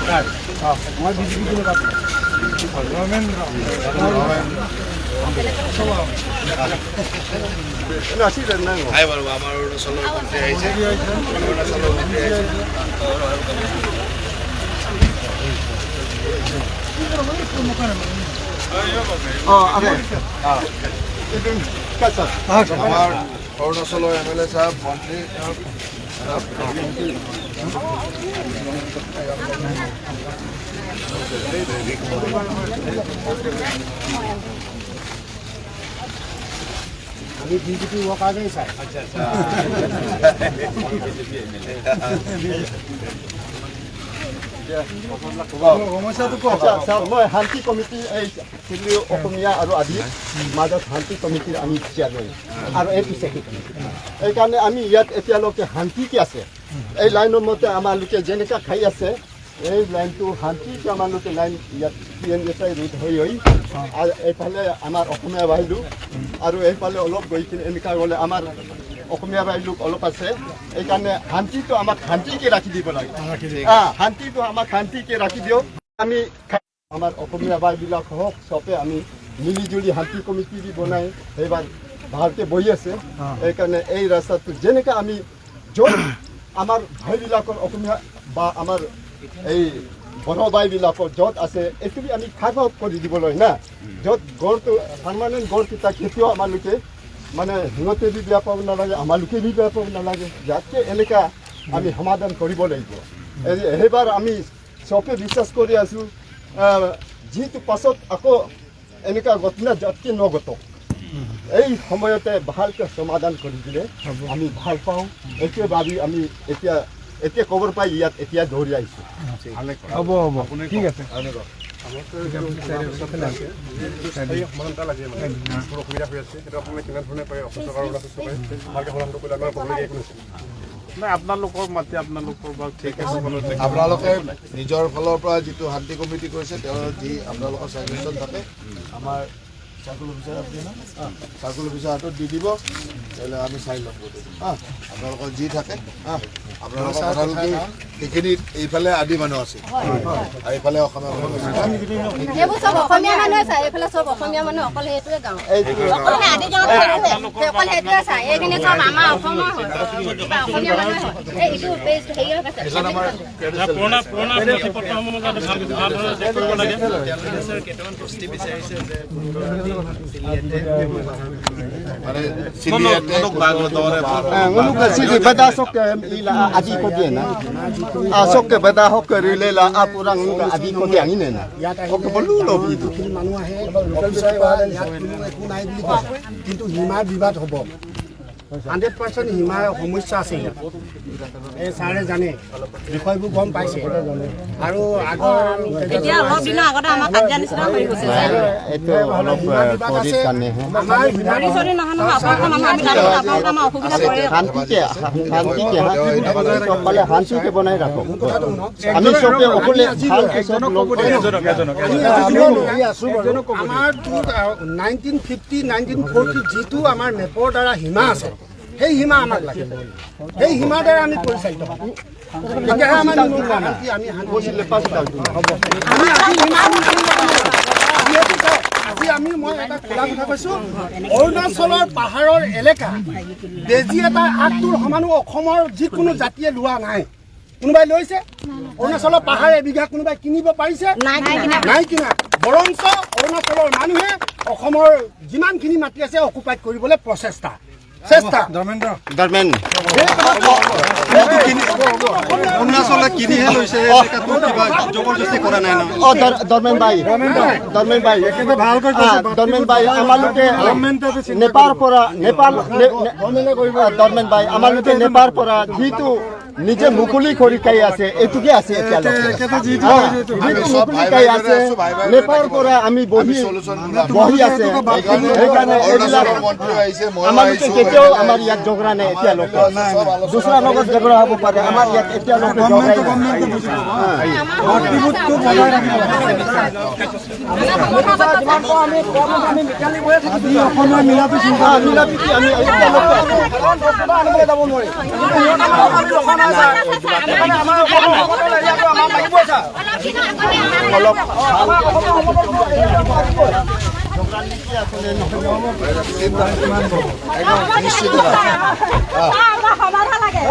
মই বিজেপি দিলে পাতি নাই বাৰু আমাৰ অৰুণাচলৰ মন্ত্ৰী আহিছে অৰুণাচলৰ মন্ত্ৰী আহিছে আমাৰ অৰুণাচলৰ MLA সাহেব মন্ত্ৰী আমি বিজেপি ওয়াকা গই স্যাৰ মই শান্তি কমিটি এই অসমীয়া আৰু আদি মাজত শান্তি কমিটিৰ আমি চেয়াৰমেন আৰু এপি ছেক্ৰেটাৰী এইকাৰণে আমি ইয়াত এতিয়ালৈকে শান্তিকে আছে এই লাইনৰ মতে আমালোকে যেনেকৈ খাই আছে এই লাইনটো শান্তিকে আমালোকে লাইন ইয়াত PNSI ৰুট হৈ আৰু এইফালে আমাৰ অসমীয়া বাইদেউ আৰু এইফালে অলপ গৈ কিনে এনেকুৱা গ'লে আমাৰ অসমীয়া বাইদেউ অলপ আছে এইকাৰণে শান্তিটো আমাক শান্তিকে ৰাখি দিব লাগে শান্তিটো আমাক শান্তিকে ৰাখি দিয়ক আমি আমাৰ অসমীয়া বাইবিলাক হওক চবে আমি মিলিজুলি শান্তি কমিটি দি বনাই সেইবাৰ ভালকৈ বহি আছে সেইকাৰণে এই ৰাস্তাটো যেনেকৈ আমি য'ত আমাৰ ভাইবিলাকৰ অসমীয়া বা আমাৰ এই বড়ো বাইবিলাকৰ য'ত আছে এইটো আমি খাপ কৰি দিবলৈ না য'ত গড়টো পাৰ্মানেণ্ট গড়কেইটা কেতিয়াও আমালোকে মানে সিহঁতে বি বেয়া পাব নালাগে আমালোকে বি বেয়া পাব নালাগে যাতে এনেকুৱা আমি সমাধান কৰিব লাগিব সেইবাৰ আমি চবে বিশ্বাস কৰি আছোঁ যিটো পাছত আকৌ এনেকুৱা ঘটনা যাতে নঘটক এই সময়তে ভালকৈ সমাধান কৰি দিলে আমি ভাল পাওঁ এইটোৱে ভাবি আমি এতিয়া খবৰ পাই ইয়াত এতিয়া দৌৰি আহিছোঁ হ'ব হ'ব ঠিক আছে সমাধানতা লাগে মানে অসুবিধা হৈ আছে সেইটো আপুনি কিমান ধৰণে পাৰে অসুস্থ কৰে ভালকৈ সমাধান কৰিলে আমাৰ প্ৰব্লেম একো নাছিল নাই আপোনালোকৰ মাতি আপোনালোকৰ বা ঠিক আছে আপোনালোকে নিজৰ ফালৰ পৰা যিটো শান্তি কমিটি কৰিছে তেওঁ যি আপোনালোকৰ ছাজেশ্যন থাকে আমাৰ চাৰ্কুল অফিচাৰ আপুনি ন চাৰ্কুল অফিচাৰ হাতত দি দিব তেতিয়াহ'লে আমি চাই ল'ম আপোনালোকৰ যি থাকে আপোনালোকৰ কথাটো সেইখিনি এইফালে আদি মানুহ আছে আৰু এইফালে অসমীয়া মানুহ আছে এইবোৰ চব অসমীয়া মানুহ আছে এইফালে চব অসমীয়া মানুহ অকল সেইটোৱে গাঁও অকল আদি গাঁও অকল সেইটোৱে চাই এইখিনি চব আমাৰ অসমৰ হয় অসমীয়া মানুহ হয় এইটো বেষ্ট হেৰি হৈ আছে পুৰণা নথিপত্ৰসমূহ যাতে ভালদৰে চেক কৰিব লাগে কেইটামান বস্তি বিচাৰিছে যে মানে চিলিয়াতে Sige, beda sok ila adi ko din na. Sok ke beda hok rile la apurang ka adi ko din ine na. Ok bolulo bidu. মানুহ আহে অফিচাৰ পালে ইয়াত কোনো একো নাই বুলি কৈছে কিন্তু সীমাৰ বিবাদ হ'ব 100% সীমাৰ সমস্যা আছে ইয়াত এই ছাৰে জানে বিষয়বোৰ গম পাইছে আৰু আগৰ এতিয়া অলপ দিনৰ আগতে আমাৰ কাজিয়া নিচিনা হৈ গৈছে Ito অলপ পৰি কানে হে. আমাৰ চৰি চৰি নহয় নহয় আপোনালোকৰ মানুহ আমি জানো আপোনালোকে আমাৰ অসুবিধা কৰে শান্তিকে সকলে শান্তিকে বনাই ৰাখক আমি চবে অকলে ভালকে চব লগ আমাৰ 1950 1940 যিটো আমাৰ মেপৰ দ্বাৰা সীমা আছে সেই সীমা আমাক লাগে সেই সীমাৰ দ্বাৰা আমি পৰিচালিত হ'ম তেতিয়াহে আমাৰ শান্তি আমি আজি আমি মই এটা খোলা কথা কৈছোঁ অৰুণাচলৰ পাহাৰৰ এলেকা বেজী এটা আগটোৰ সমানো অসমৰ যিকোনো জাতিয়ে লোৱা নাই কোনোবাই লৈছে অৰুণাচলৰ পাহাৰ এবিঘা কোনোবাই কিনিব পাৰিছে নাই কিনা বৰঞ্চ অৰুণাচলৰ মানুহে অসমৰ যিমানখিনি মাটি আছে অকুপাইড কৰিবলৈ প্ৰচেষ্টা ধৰ্মেন অৰুণাচলে কিনিহে লৈছে জবৰদস্তি কৰা নাই ধৰ্মেন ভাই ধৰ্মেন ভাই আমালোকে নেপাল পৰা ধৰ্মেন ভাই আমালোকে নেপাল পৰা যিটো নিজে মুকলি কৰি খাই আছে এইটোকে আছে এতিয়ালৈকে আছে নেপাল পৰা আমি বহি আছে সেইকাৰণে আমালোকে কেতিয়াও আমাৰ ইয়াত ঝগড়া নাই এতিয়ালৈকে দুসৰা লগত ঝগড়া হ'ব পাৰে আমাৰ ইয়াত এতিয়ালৈকে অলপ সমাধান লাগে